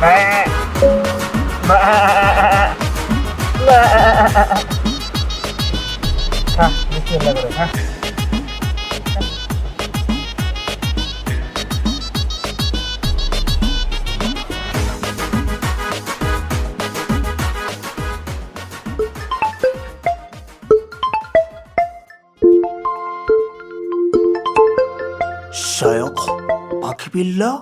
শায়খ পাখিবিল্লাহ,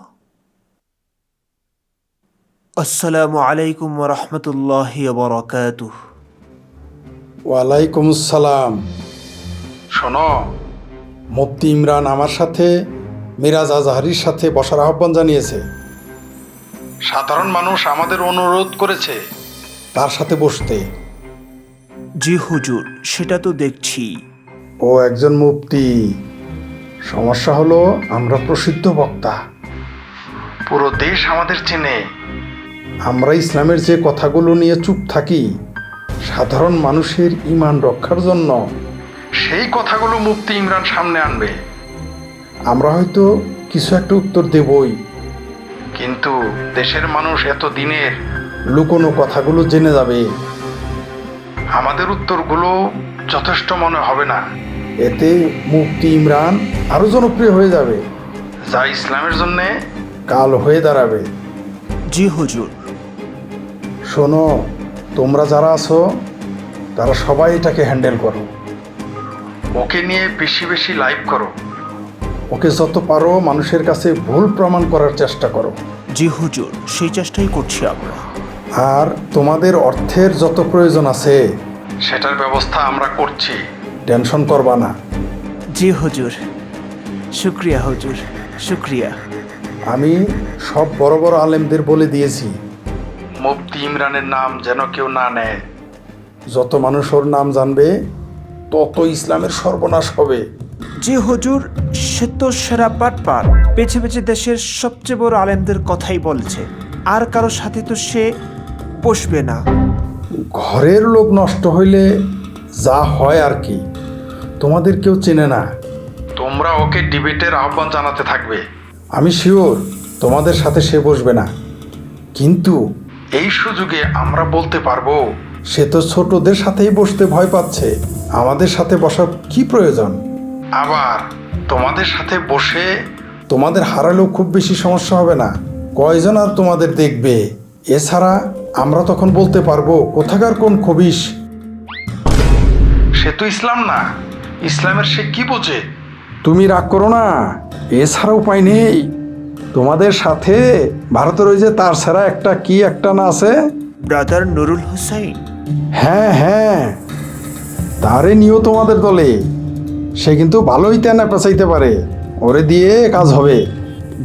আসসালামু আলাইকুম ওয়া রাহমাতুল্লাহি ওয়া বারাকাতুহু। ওয়ালাইকুম আসসালাম। শোনো, মুফতি ইমরান আমার সাথে মিরাজ আজহারির সাথে বসার আহ্বান জানিয়েছে। সাধারণ মানুষ আমাদের অনুরোধ করেছে তার সাথে বসতে। জি হুজুর, সেটা তো দেখছি। ও একজন মুফতি। সমস্যা হলো আমরা প্রসিদ্ধ বক্তা, পুরো দেশ আমাদের চেনে। আমরা ইসলামের যে কথাগুলো নিয়ে চুপ থাকি সাধারণ মানুষের ঈমান রক্ষার জন্য, সেই কথাগুলো মুফতি ইমরান সামনে আনবে। আমরা হয়তো কিছু একটা উত্তর দেবই, কিন্তু দেশের মানুষ এত দিনের লুকোনো কথাগুলো জেনে যাবে। আমাদের উত্তরগুলো যথেষ্ট মনে হবে না। এতে মুফতি ইমরান আরো জনপ্রিয় হয়ে যাবে, যা ইসলামের জন্য কাল হয়ে দাঁড়াবে। জি হুজুর। শোনো, তোমরা যারা আছো তারা সবাই এটাকে হ্যান্ডেল করো। ওকে নিয়ে বেশি বেশি লাইভ করো। ওকে যত পারো মানুষের কাছে ভুল প্রমাণ করার চেষ্টা করো। জি হুজুর, সেই চেষ্টাই করছি আমরা। আর তোমাদের অর্থের যত প্রয়োজন আছে সেটার ব্যবস্থা আমরা করছি, টেনশন করবা না। জি হুজুর, শুক্রিয়া হুজুর, শুক্রিয়া। আমি সব বড় বড় আলেমদের বলে দিয়েছি মুফতি ইমরানের নাম যেন কেউ না নেয়। যত মানুষ ওর নাম জানবে তত ইসলামের সর্বনাশ হবে। জি হুজুর, সে তো সেরা বাটপার। পেছে পেছে দেশের সবচেয়ে বড় আলেমদের কথাই বলছে, আর কারো সাথে তো সে বসবে না। ঘরের লোক নষ্ট হইলে যা হয় আর কি, তোমাদের কেউ চেনে না। তোমরা ওকে ডিবেটের আহ্বান জানাতে থাকবে। আমি শিওর তোমাদের সাথে সে বসবে না, কিন্তু এই সুযোগে আমরা বলতে পারবো সে তো ছোটদের সাথেই বসতে ভয় পাচ্ছে। আমাদের সাথে বসা কি প্রয়োজন? আবার তোমাদের সাথে বসে তোমাদের হারালেও খুব বেশি সমস্যা হবে না। কয়জন আর তোমাদের দেখবে? এছাড়া আমরা তখন বলতে পারবো কোথাকার কোন খবিশ। সে তো ইসলাম না, ইসলামের সে কি বোঝে? তুমি রাগ করো না, এছাড়া উপায় নেই। তোমাদের সাথে ভারতের ওই যে তার ছাড়া একটা না আছে, ব্রাদার নুরুল হুসাইন। হ্যাঁ হ্যাঁ, তারে নিয়েও তোমাদের দলে। সে কিন্তু ভালোই তেনা পেঁচাইতে পারে, ওরে দিয়ে কাজ হবে।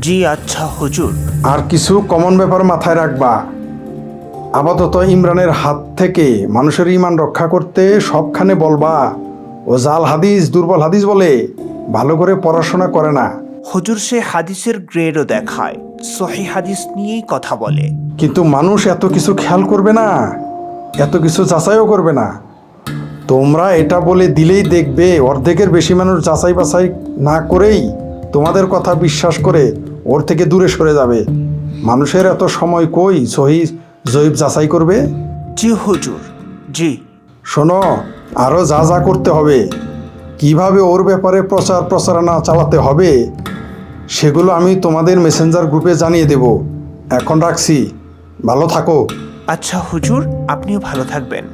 জি আচ্ছা হুজুর। আর কিছু কমন ব্যাপার মাথায় রাখবা। আপাতত ইমরানের হাত থেকে মানুষের ঈমান রক্ষা করতে সবখানে বলবা ও জাল হাদিস, দুর্বল হাদিস বলে, ভালো করে পড়াশোনা করে না। হুজুর, সে হাদিসের গ্রেডও দেখায়, সহিহ হাদিস নিয়েই কথা বলে। কিন্তু মানুষ এত কিছু খেয়াল করবে না, এত কিছু যাচাইও করবে না। তোমরা এটা বলে দিলেই দেখবে অর্ধেকের বেশি মানুষ যাচাই বাছাই না করেই তোমাদের কথা বিশ্বাস করে ওর থেকে দূরে সরে যাবে। মানুষের এত সময় কই সহিহ জয়ীফ যাচাই করবে? জি হুজুর, জি। শোনো, আরও যা যা করতে হবে, কিভাবে ওর ব্যাপারে প্রচারণা চালাতে হবে, সেগুলো আমি তোমাদের মেসেঞ্জার গ্রুপে জানিয়ে দেব। এখন রাখছি, ভালো থাকো। আচ্ছা হুজুর, আপনিও ভালো থাকবেন।